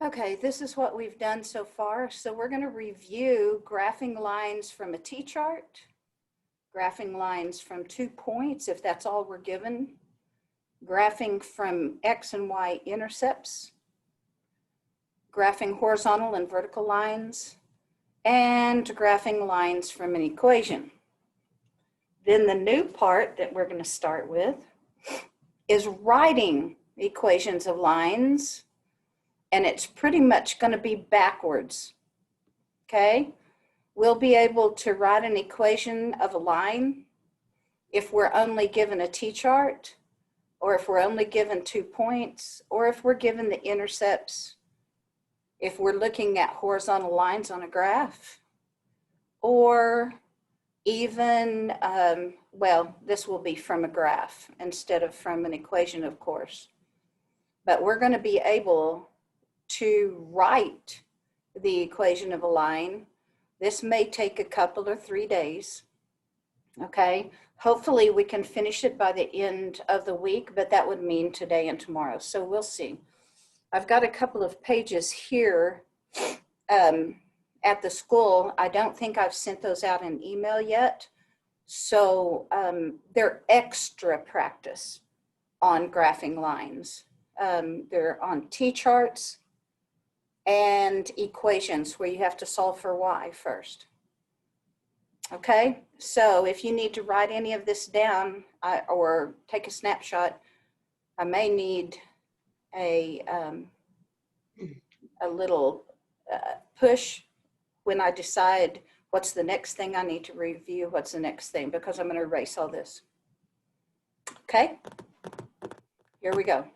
Okay, this is what we've done so far. So we're going to review graphing lines from a T-chart, graphing lines from 2 points, if that's all we're given, graphing from X and Y intercepts, graphing horizontal and vertical lines, and graphing lines from an equation. Then the new part that we're going to start with is writing equations of lines, and it's pretty much going to be backwards, okay? We'll be able to write an equation of a line if we're only given a T-chart, or if we're only given 2 points, or if we're given the intercepts, if we're looking at horizontal lines on a graph, or even, well, this will be from a graph instead of from an equation, of course. But we're going to be able to write the equation of a line. This may take a couple or 3 days, okay? Hopefully we can finish it by the end of the week, but that would mean today and tomorrow, so we'll see. I've got a couple of pages here at the school. I don't think I've sent those out in email yet, so they're extra practice on graphing lines. They're on T-charts and equations where you have to solve for Y first. Okay, so if you need to write any of this down or take a snapshot, I may need a little push when I decide what's the next thing I need to review, what's the next thing, because I'm going to erase all this. Okay, here we go.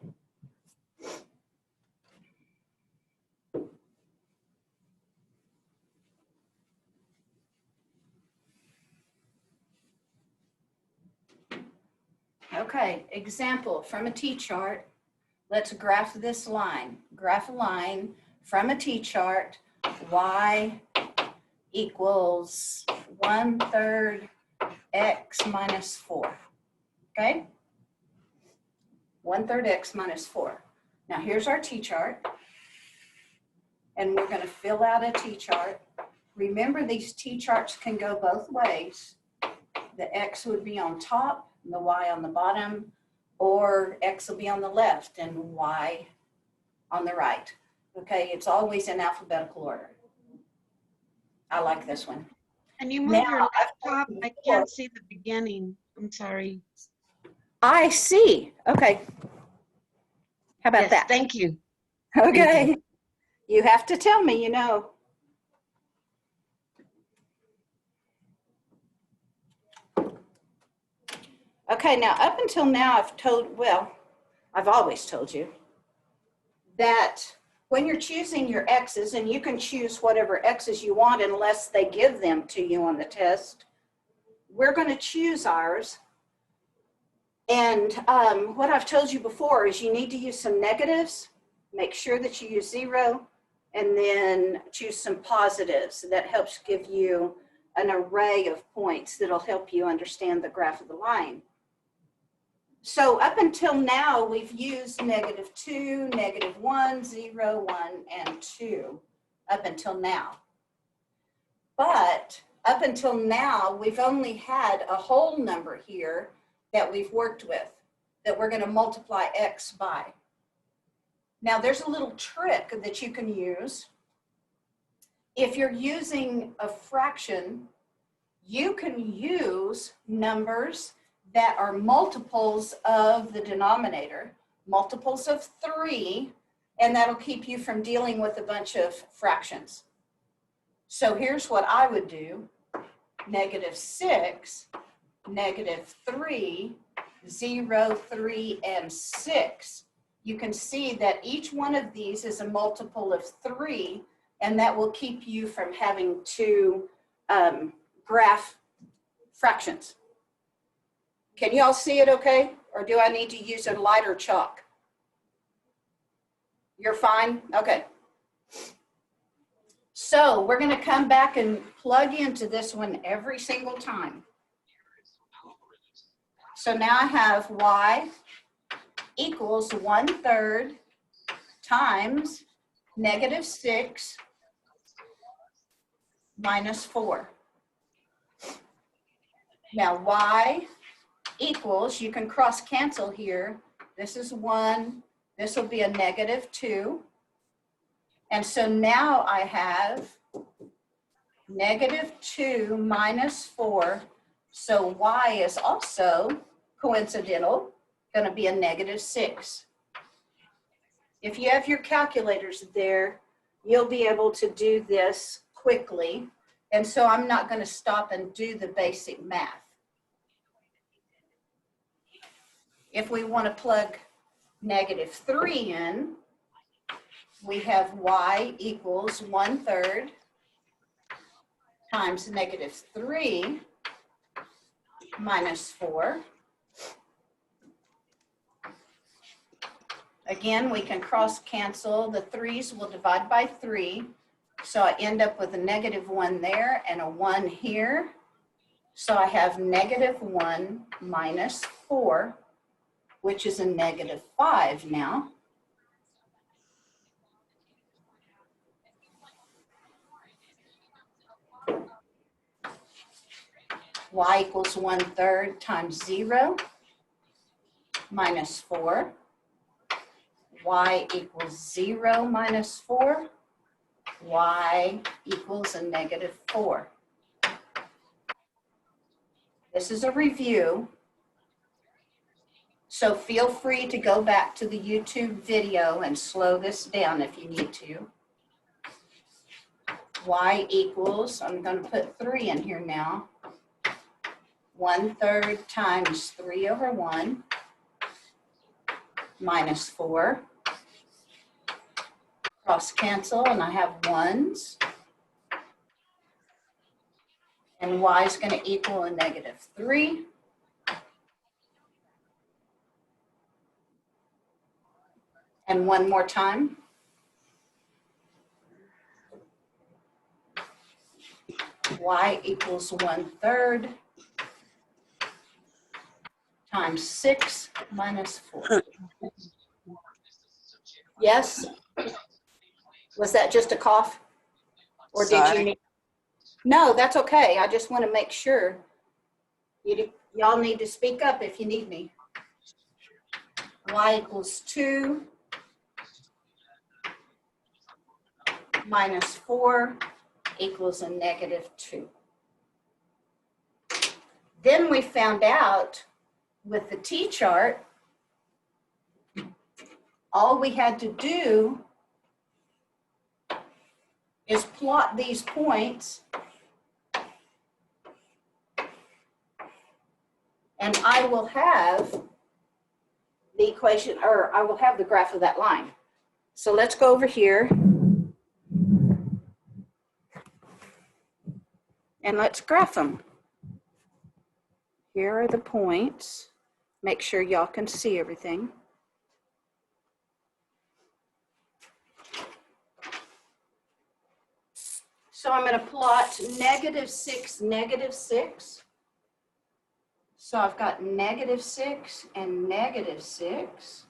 Okay, example from a T-chart. Let's graph this line. Graph a line from a T-chart. Y equals 1/3 x minus 4. Okay? 1/3 x minus 4. Now here's our T-chart. And we're going to fill out a T-chart. Remember, these T-charts can go both ways. The X would be on top and the Y on the bottom, or X will be on the left and Y on the right. Okay, it's always in alphabetical order. I like this one. Can you move your laptop? I can't see the beginning. I'm sorry. I see. Okay. How about that? Thank you. Okay. Thank you. You have to tell me, you know. Okay, now up until now I've always told you that when you're choosing your X's, and you can choose whatever X's you want unless they give them to you on the test, we're going to choose ours. And what I've told you before is you need to use some negatives, make sure that you use 0, and then choose some positives. That helps give you an array of points that'll help you understand the graph of the line. So up until now, we've used -2, -1, 0, 1, and 2 up until now. But up until now, we've only had a whole number here that we've worked with that we're going to multiply X by. Now there's a little trick that you can use. If you're using a fraction, you can use numbers that are multiples of the denominator, multiples of 3, and that'll keep you from dealing with a bunch of fractions. So here's what I would do. -6, -3, 0, 3, and 6. You can see that each one of these is a multiple of 3, and that will keep you from having to graph fractions. Can you all see it okay? Or do I need to use a lighter chalk? You're fine? Okay. So we're going to come back and plug into this one every single time. So now I have Y equals 1/3 times -6 minus 4. Now y equals, you can cross cancel here. This is 1, this will be a -2. And so now I have -2 minus 4. So y is also coincidental, going to be a -6. If you have your calculators there, you'll be able to do this quickly. And so I'm not going to stop and do the basic math. If we want to plug -3 in, we have y equals 1/3 times -3 minus 4. Again, we can cross cancel. The 3's will divide by 3. So I end up with a -1 there and a 1 here. So I have -1 minus 4, which is a -5 now. Y equals 1/3 times 0 minus 4. Y equals 0 minus 4. Y equals a -4. This is a review, so feel free to go back to the YouTube video and slow this down if you need to. Y equals, I'm going to put 3 in here now, 1/3 times 3/1 minus 4. Cross cancel, and I have 1's. And y is going to equal a -3. And one more time. Y equals 1/3 times 6 minus 4. Yes? Was that just a cough? Or did you need? No, that's okay. I just want to make sure. Y'all need to speak up if you need me. Y equals 2 minus 4 equals a -2. Then we found out with the T-chart, all we had to do is plot these points, and I will have the equation, or I will have the graph of that line. So let's go over here and let's graph them. Here are the points. Make sure y'all can see everything. So I'm going to plot -6, -6. So I've got -6 and -6.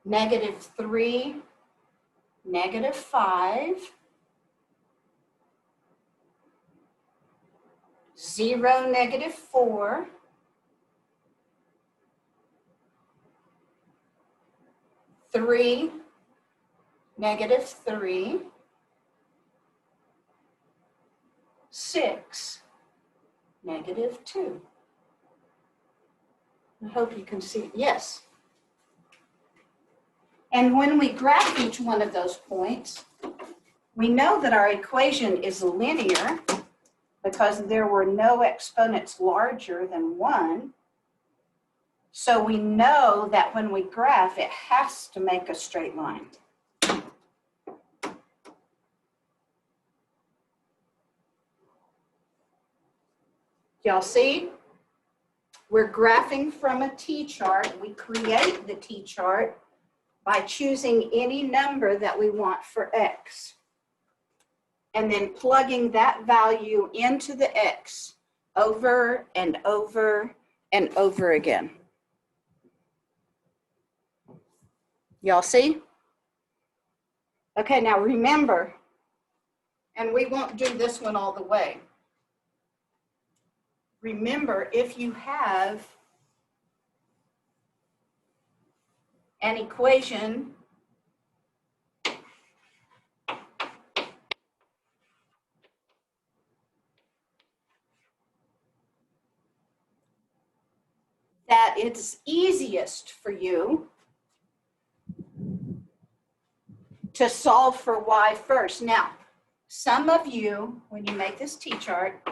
-3, -5. 0, -4. 3, -3. 6, -2. I hope you can see. Yes. And when we graph each one of those points, we know that our equation is linear because there were no exponents larger than 1. So we know that when we graph, it has to make a straight line. Y'all see? We're graphing from a T-chart. We create the T-chart by choosing any number that we want for X, and then plugging that value into the X over and over and over again. Y'all see? Okay, now remember, and we won't do this one all the way. Remember, if you have an equation that it's easiest for you to solve for y first. Now, some of you, when you make this T-chart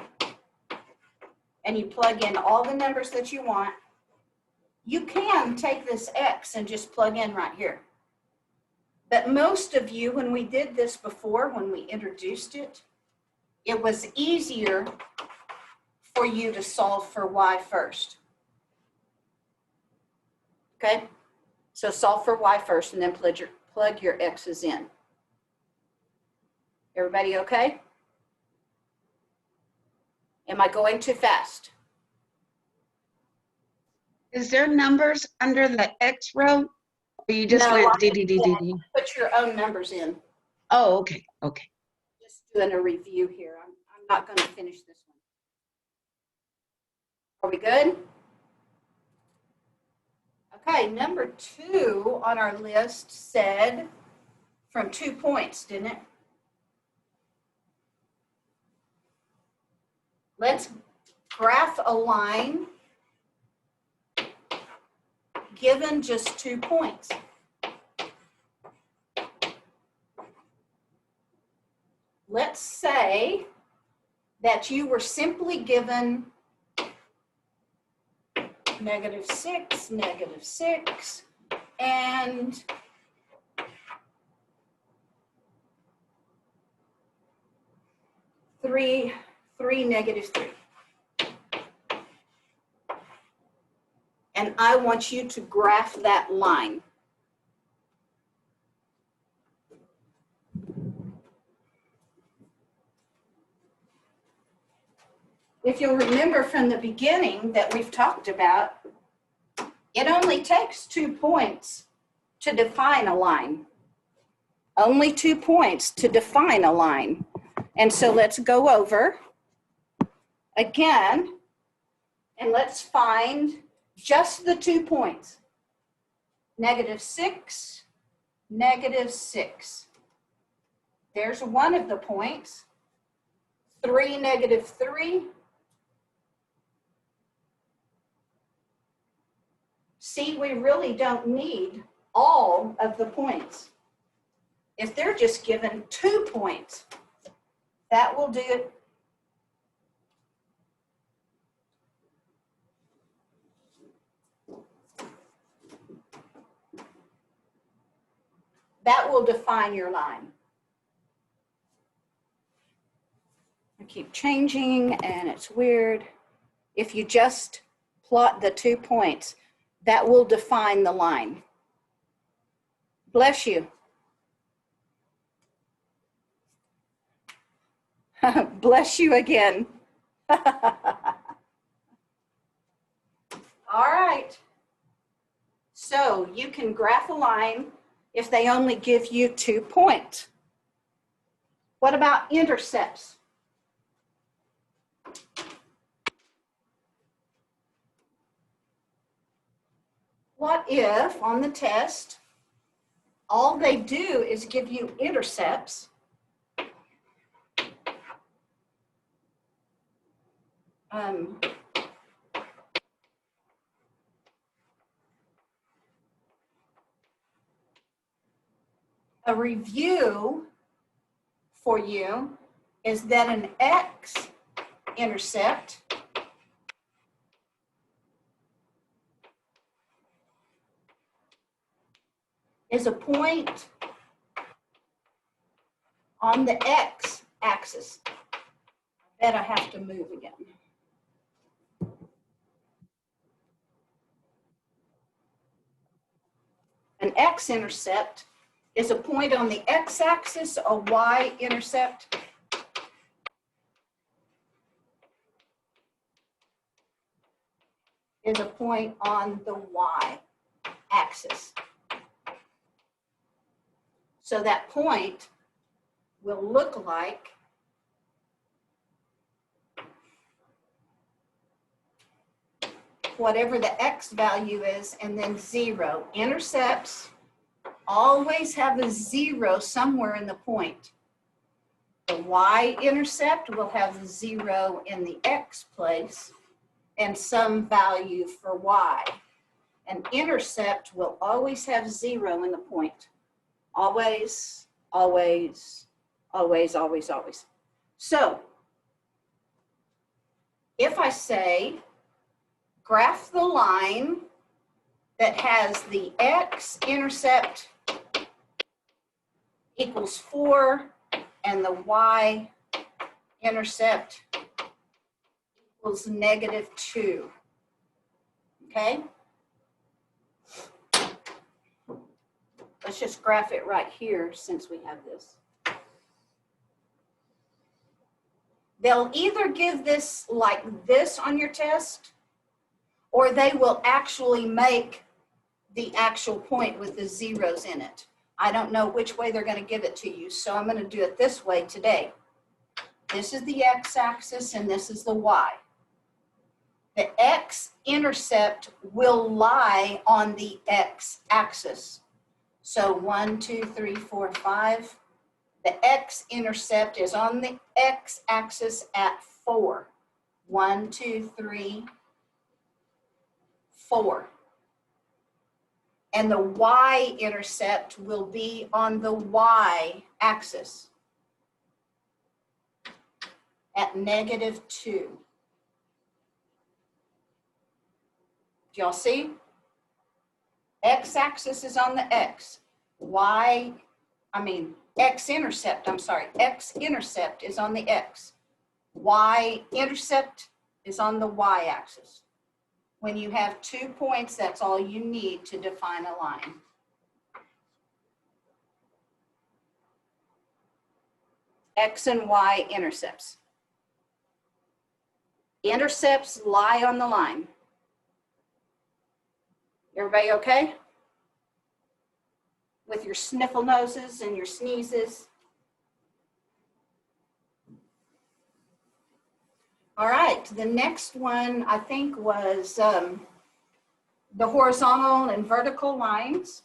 and you plug in all the numbers that you want, you can take this x and just plug in right here. But most of you, when we did this before, when we introduced it, it was easier for you to solve for y first. Okay? So solve for y first and then plug your x's in. Everybody okay? Am I going too fast? Is there numbers under the X row? Or you just No, went D, D, D, D, D? put your own numbers in. Oh, okay, okay. Just doing a review here. I'm not going to finish this one. Are we good? Okay, number 2 on our list said from 2 points, didn't it? Let's graph a line given just 2 points. Let's say that you were simply given -6, -6, and three, -3. And I want you to graph that line. If you'll remember from the beginning that we've talked about, it only takes 2 points to define a line. Only 2 points to define a line. And so let's go over again, and let's find just the 2 points. -6, -6. There's one of the points. 3, -3. See, we really don't need all of the points. If they're just given 2 points, that will do it. That will define your line. I keep changing and it's weird. If you just plot the 2 points, that will define the line. Bless you. Bless you again. All right. So you can graph a line if they only give you 2 points. What about intercepts? What if on the test, all they do is give you intercepts? A review for you is that an x-intercept is a point on the x-axis. I bet I have to move again. An x-intercept is a point on the x-axis. A y-intercept is a point on the y-axis. So that point will look like whatever the x value is, and then 0. Intercepts always have a 0 somewhere in the point. The y-intercept will have 0 in the x place and some value for y. An intercept will always have 0 in the point. Always, always, always, always, always. So if I say graph the line that has the x-intercept equals 4 and the y-intercept equals -2, okay? Let's just graph it right here since we have this. They'll either give this like this on your test, or they will actually make the actual point with the zeros in it. I don't know which way they're going to give it to you, so I'm going to do it this way today. This is the x-axis and this is the y. The x-intercept will lie on the x-axis. So 1, 2, 3, 4, 5. The x-intercept is on the x-axis at 4. 1, 2, 3, 4. And the y-intercept will be on the y-axis at -2. Do y'all see? X-axis is on the x. X-intercept, I'm sorry. X-intercept is on the x. Y-intercept is on the y-axis. When you have 2 points, that's all you need to define a line. X and Y intercepts. Intercepts lie on the line. Everybody okay? With your sniffle noses and your sneezes? All right, the next one I think was the horizontal and vertical lines.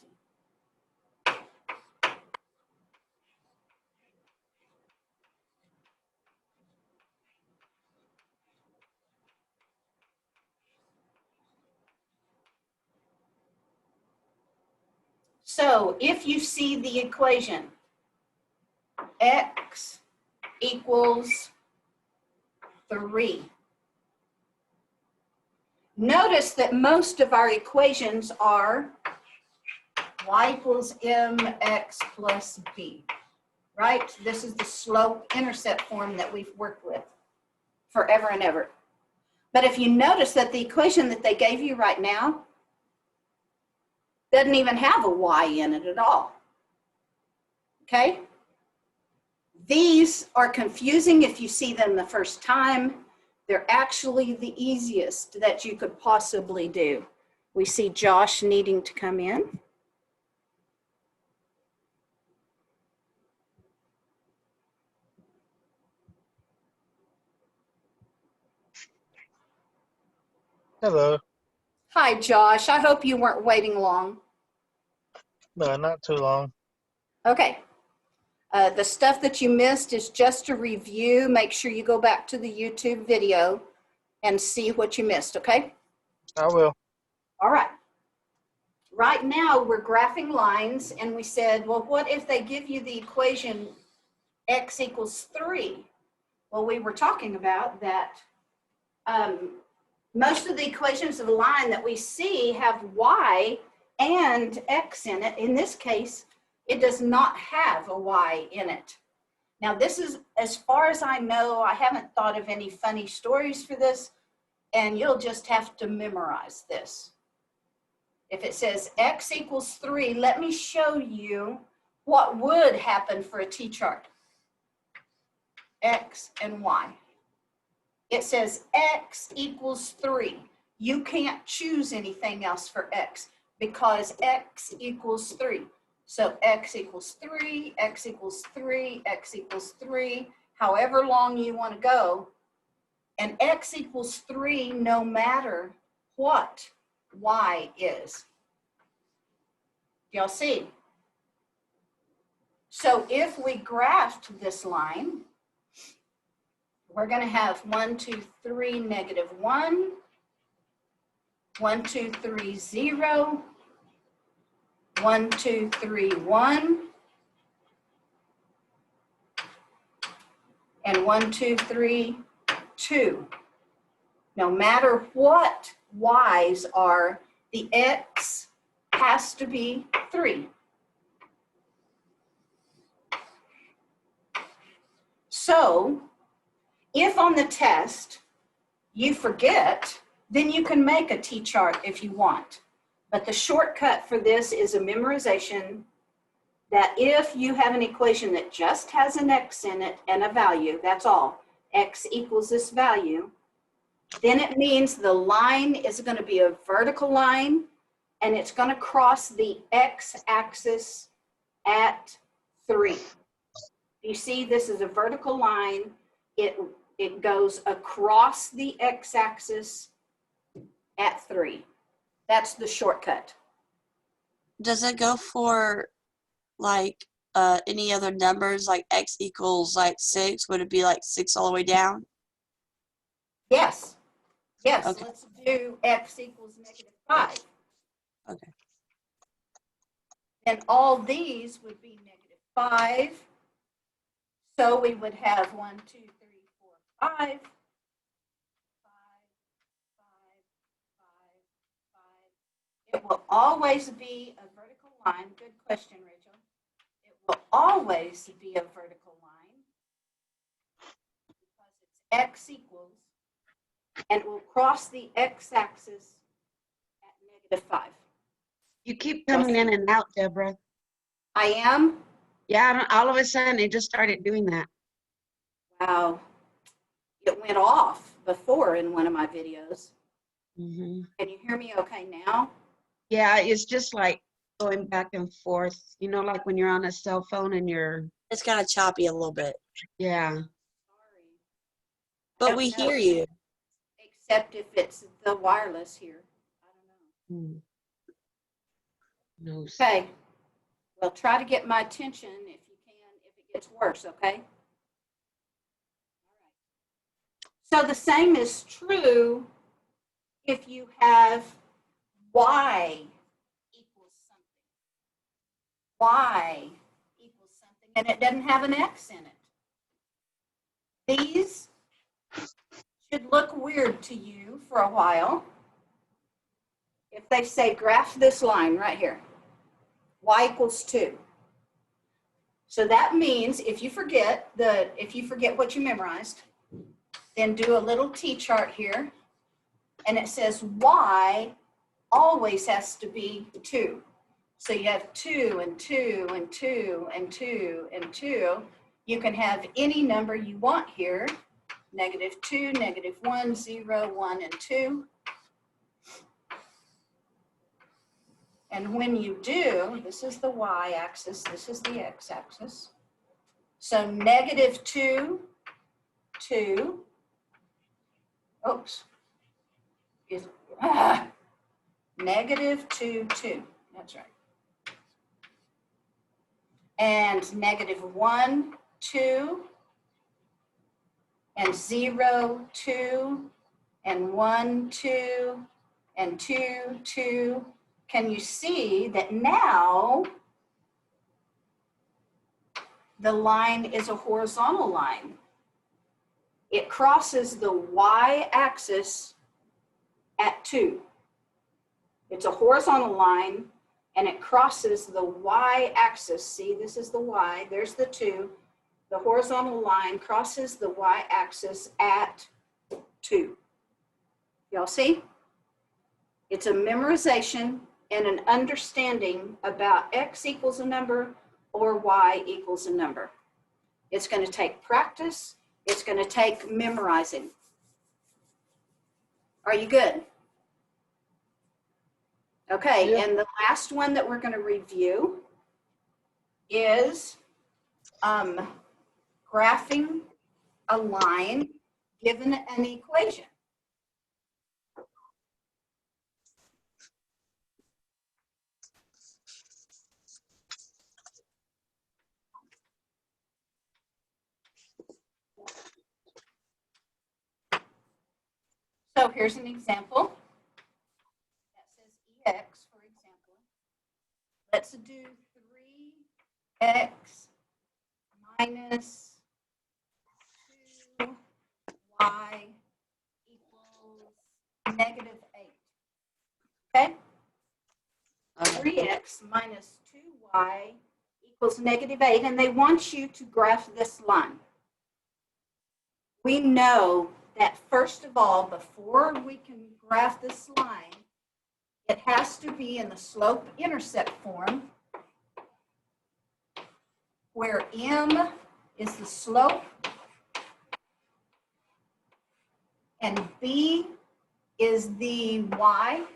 So if you see the equation, x equals 3. Notice that most of our equations are y equals mx plus b, right? This is the slope-intercept form that we've worked with forever and ever. But if you notice that the equation that they gave you right now doesn't even have a y in it at all, okay? These are confusing if you see them the first time. They're actually the easiest that you could possibly do. We see Josh needing to come in. Hello. Hi, Josh. I hope you weren't waiting long. No, not too long. Okay. The stuff that you missed is just a review. Make sure you go back to the YouTube video and see what you missed, okay? I will. All right. Right now, we're graphing lines, and we said, well, what if they give you the equation x equals 3? Well, we were talking about that most of the equations of a line that we see have y and x in it. In this case, it does not have a y in it. Now, this is, as far as I know, I haven't thought of any funny stories for this, and you'll just have to memorize this. If it says x equals 3, let me show you what would happen for a T-chart. X and y. It says x equals 3. You can't choose anything else for x because x equals 3. So x equals 3, x equals 3, x equals 3, however long you want to go. And x equals 3 no matter what y is. Y'all see? So if we graphed this line, we're going to have 1, 2, 3, negative 1, 1, 2, 3, 0, 1, 2, 3, 1, and 1, 2, 3, 2. No matter what y's are, the x has to be 3. So if on the test you forget, then you can make a T-chart if you want. But the shortcut for this is a memorization that if you have an equation that just has an x in it and a value, that's all, x equals this value, then it means the line is going to be a vertical line and it's going to cross the x-axis at 3. You see, this is a vertical line. It goes across the x-axis at 3. That's the shortcut. Does it go for like any other numbers, like x equals like 6? Would it be like 6 all the way down? Yes. Yes, Okay. let's do x equals negative 5. Okay. And all these would be negative 5. So we would have 1, 2, 3, 4, 5. 5, 5, 5, 5. It will always be a vertical line. Good question, Rachel. It will always be a vertical line because it's x equals, and it will cross the x-axis at negative 5. You keep coming in and out, Deborah. I am? Yeah, I don't- all of a sudden it just started doing that. Wow. It went off before in one of my videos. Hmm. Can you hear me okay now? Yeah, it's just like going back and forth. You know, like when you're on a cell phone and you're, It's kind of choppy a little bit, yeah. Sorry. but Don't we know. hear you. Except if it's the wireless here. I don't know. Hmm. No. Okay. Well, try to get my attention if you can, if it gets worse, okay? All right. So the same is true if you have y equals something. Y equals something, and it doesn't have an x in it. These should look weird to you for a while. If they say graph this line right here, y equals 2. So that means if you forget what you memorized, then do a little T-chart here, and it says y always has to be 2. So you have 2 and 2 and 2 and 2 and 2. You can have any number you want here, negative 2, negative 1, 0, 1, and 2. And when you do, this is the y-axis, this is the x-axis. So negative 2, 2, oops, is negative 2, 2, that's right. And negative 1, 2, and 0, 2, and 1, 2, and 2, 2. Can you see that now the line is a horizontal line? It crosses the y-axis at 2. It's a horizontal line, and it crosses the y-axis. See, this is the y, there's the 2. The horizontal line crosses the y-axis at 2. Y'all see? It's a memorization and an understanding about x equals a number or y equals a number. It's going to take practice. It's going to take memorizing. Are you good? Okay, Yeah. and the last one that we're going to review is graphing a line given an equation. So here's an example that says EX, for example. Let's do 3x minus 2y equals negative 8. Okay? 3x minus 2y equals negative 8, and they want you to graph this line. We know that first of all, before we can graph this line, it has to be in the slope-intercept form, where m is the slope and b is the y-intercept.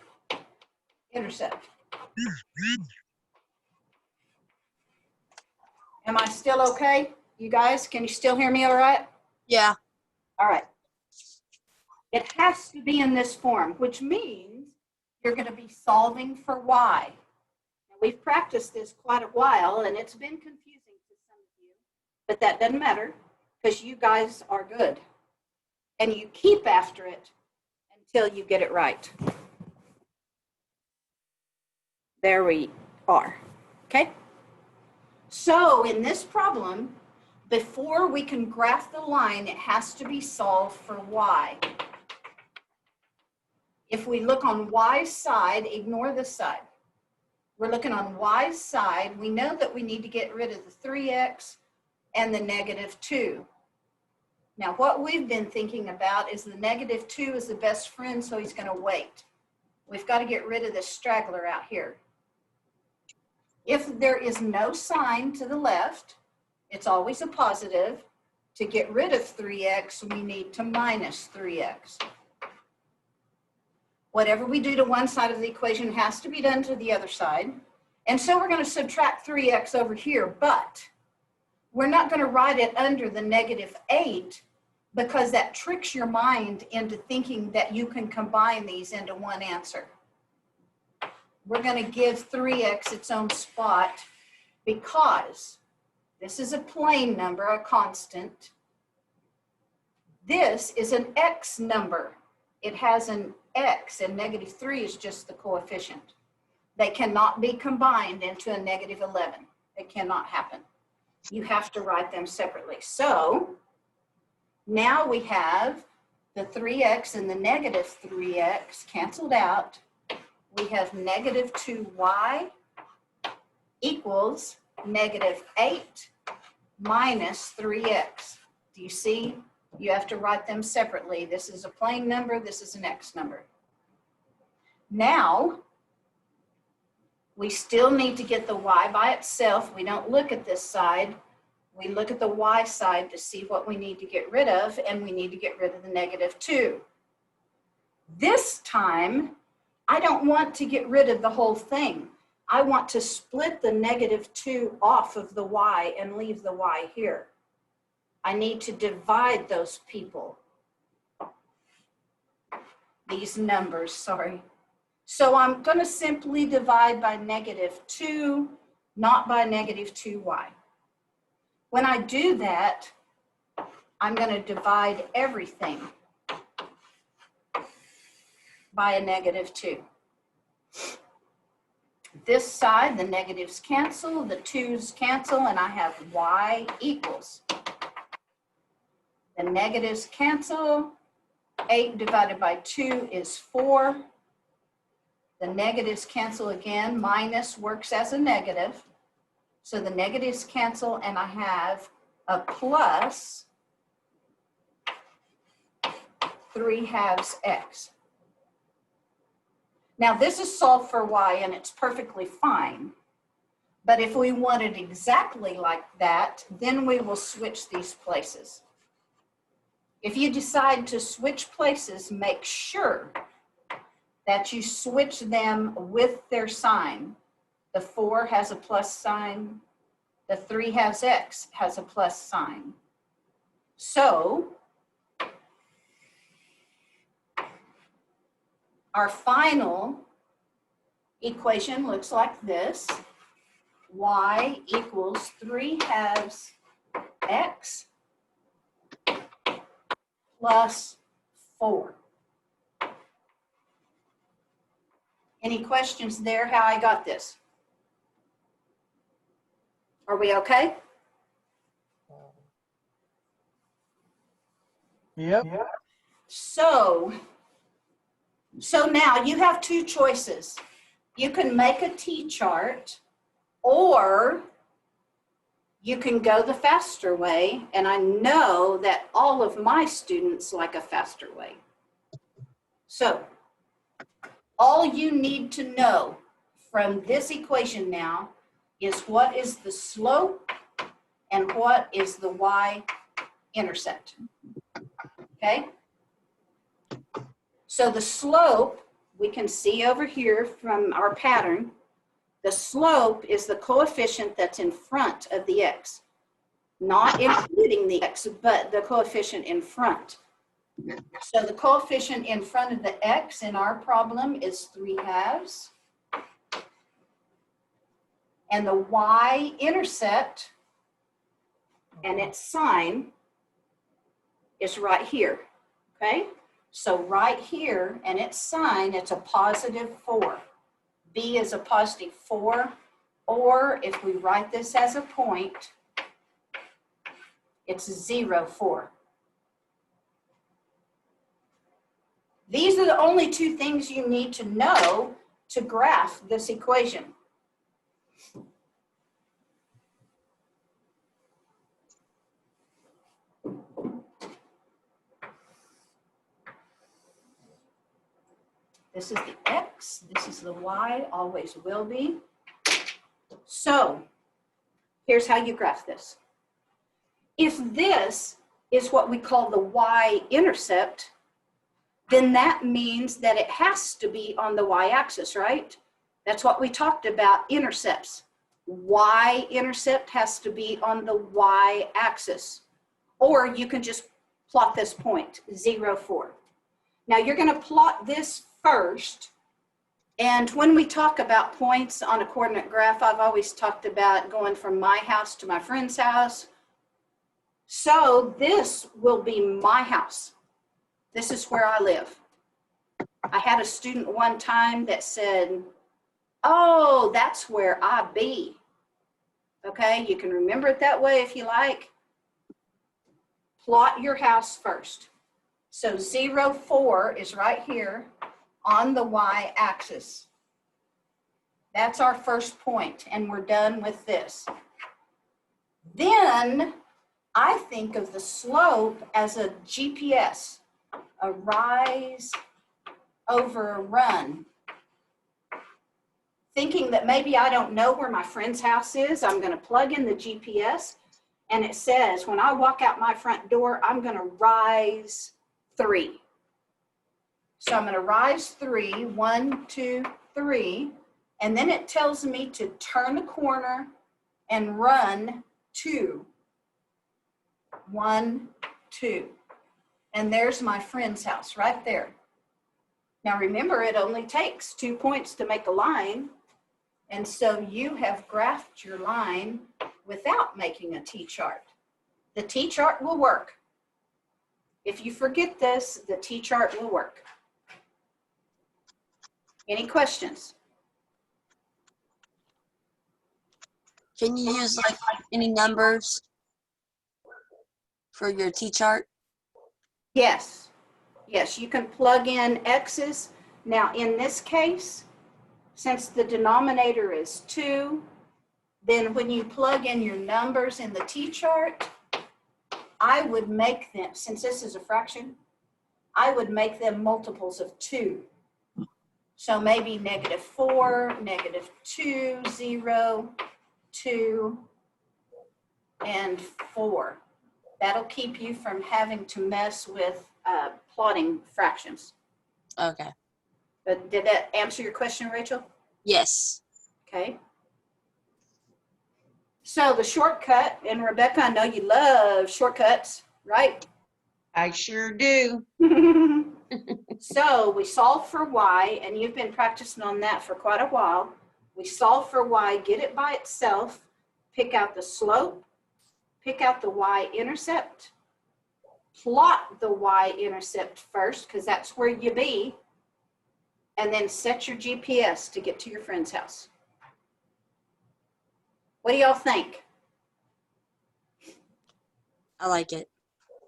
Am I still okay? You guys, can you still hear me all right? Yeah. All right. It has to be in this form, which means you're going to be solving for y. Now, we've practiced this quite a while, and it's been confusing to some of you, but that doesn't matter because you guys are good, and you keep after it until you get it right. There we are. Okay? So in this problem, before we can graph the line, it has to be solved for y. If we look on y's side, ignore this side. We're looking on y's side. We know that we need to get rid of the 3x and the negative 2. Now, what we've been thinking about is the negative 2 is the best friend, so he's going to wait. We've got to get rid of this straggler out here. If there is no sign to the left, it's always a positive. To get rid of 3x, we need to minus 3x. Whatever we do to one side of the equation has to be done to the other side. And so we're going to subtract 3x over here, but we're not going to write it under the negative 8 because that tricks your mind into thinking that you can combine these into one answer. We're going to give 3x its own spot because this is a plain number, a constant. This is an x number. It has an x, and negative 3 is just the coefficient. They cannot be combined into a negative 11. It cannot happen. You have to write them separately. So now we have the 3x and the negative 3x canceled out. We have negative 2y equals negative 8 minus 3x. Do you see? You have to write them separately. This is a plain number. This is an x number. Now, we still need to get the y by itself. We don't look at this side. We look at the y side to see what we need to get rid of, and we need to get rid of the negative 2. This time, I don't want to get rid of the whole thing. I want to split the negative 2 off of the y and leave the y here. I need to divide those people. These numbers, sorry. So I'm going to simply divide by negative 2, not by negative 2y. When I do that, I'm going to divide everything by a negative 2. This side, the negatives cancel, the 2's cancel, and I have y equals. The negatives cancel. 8 divided by 2 is 4. The negatives cancel again. Minus works as a negative. So the negatives cancel, and I have a plus 3/2 x. Now this is solved for y, and it's perfectly fine. But if we want it exactly like that, then we will switch these places. If you decide to switch places, make sure that you switch them with their sign. The 4 has a plus sign, The 3/2 x has a plus sign. So our final equation looks like this. Y equals 3/2 x plus 4. Any questions there how I got this? Are we okay? Yep. So now you have two choices. You can make a T-chart, or you can go the faster way, and I know that all of my students like a faster way. So all you need to know from this equation now is what is the slope and what is the y-intercept. Okay? So the slope, we can see over here from our pattern, the slope is the coefficient that's in front of the x. Not including the x, but the coefficient in front. So the coefficient in front of the x in our problem is 3/2. And the y-intercept and its sign is right here, okay? So right here and its sign, it's a +4. B is a +4, or if we write this as a point, it's 0, 4. These are the only two things you need to know to graph this equation. This is the x, this is the y, always will be. So here's how you graph this. If this is what we call the y-intercept, then that means that it has to be on the y-axis, right? That's what we talked about, intercepts. Y-intercept has to be on the y-axis. Or you can just plot this point, 0, 4. Now you're going to plot this first. And when we talk about points on a coordinate graph, I've always talked about going from my house to my friend's house. So this will be my house. This is where I live. I had a student one time that said, oh, that's where I be. Okay, you can remember it that way if you like. Plot your house first. So 0, 4 is right here on the y-axis. That's our first point, and we're done with this. Then I think of the slope as a GPS, a rise over a run. Thinking that maybe I don't know where my friend's house is, I'm going to plug in the GPS, and it says when I walk out my front door, I'm going to rise 3. So I'm going to rise 3, 1, 2, 3, and then it tells me to turn the corner and run 2. 1, 2. And there's my friend's house right there. Now remember, it only takes 2 points to make a line. And so you have graphed your line without making a T-chart. The T-chart will work. If you forget this, the T-chart will work. Any questions? Can you use like any numbers for your T-chart? Yes. Yes, you can plug in x's. Now in this case, since the denominator is 2, then when you plug in your numbers in the T-chart, I would make them, since this is a fraction, I would make them multiples of 2. So maybe -4, -2, 0, 2, and 4. That'll keep you from having to mess with plotting fractions. Okay. But did that answer your question, Rachel? Yes. Okay. So the shortcut, and Rebecca, I know you love shortcuts, right? I sure do. So we solve for y, and you've been practicing on that for quite a while. We solve for y, get it by itself, pick out the slope, pick out the y-intercept, plot the y-intercept first, because that's where you be, and then set your GPS to get to your friend's house. What do y'all think? I like it.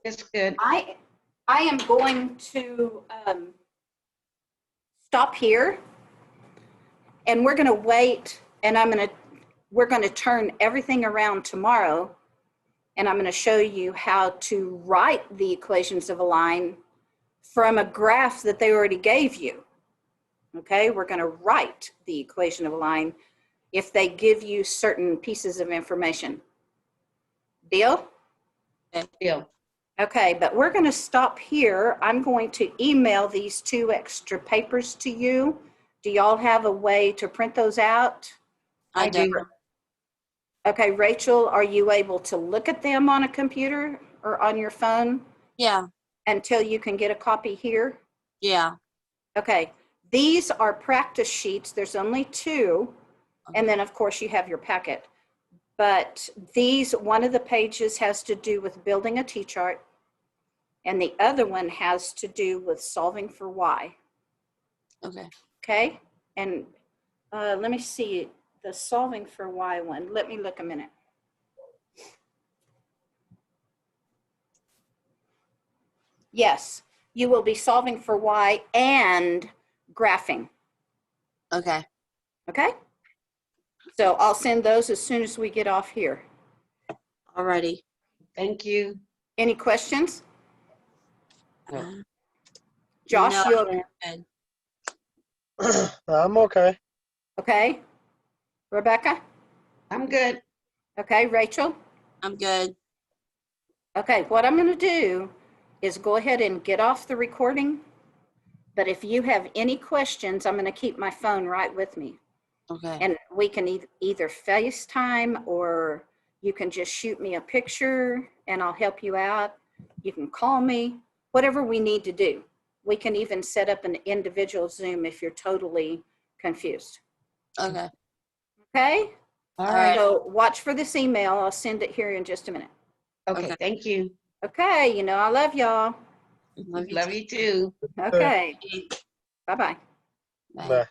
It's good. I am going to stop here, and we're going to wait, and we're going to turn everything around tomorrow, and I'm going to show you how to write the equations of a line from a graph that they already gave you. Okay, we're going to write the equation of a line if they give you certain pieces of information. Deal? Deal. Okay, but we're going to stop here. I'm going to email these 2 extra papers to you. Do y'all have a way to print those out? I do. Okay, Rachel, are you able to look at them on a computer or on your phone Yeah. until you can get a copy here? Yeah. Okay, these are practice sheets. There's only 2. And then, of course, you have your packet. But these, one of the pages has to do with building a T-chart, and the other one has to do with solving for y. Okay. Okay? And let me see the solving for y one. Let me look a minute. Yes, you will be solving for y and graphing. Okay. Okay? So I'll send those as soon as we get off here. Alrighty. Thank you. Any questions? No. Josh, No, you good. I'm okay. okay? Rebecca? I'm good. Okay, Rachel? I'm good. Okay, what I'm going to do is go ahead and get off the recording. But if you have any questions, I'm going to keep my phone right with me. Okay. And we can either FaceTime, or you can just shoot me a picture and I'll help you out. You can call me, whatever we need to do. We can even set up an individual Zoom if you're totally confused. Okay. Okay? All All right. right. So watch for this email. I'll send it here in just a minute. Okay. Okay. Thank you. Okay, you know I love y'all. Love you Love too. you too. Okay, Bye. bye-bye. Bye. Bye.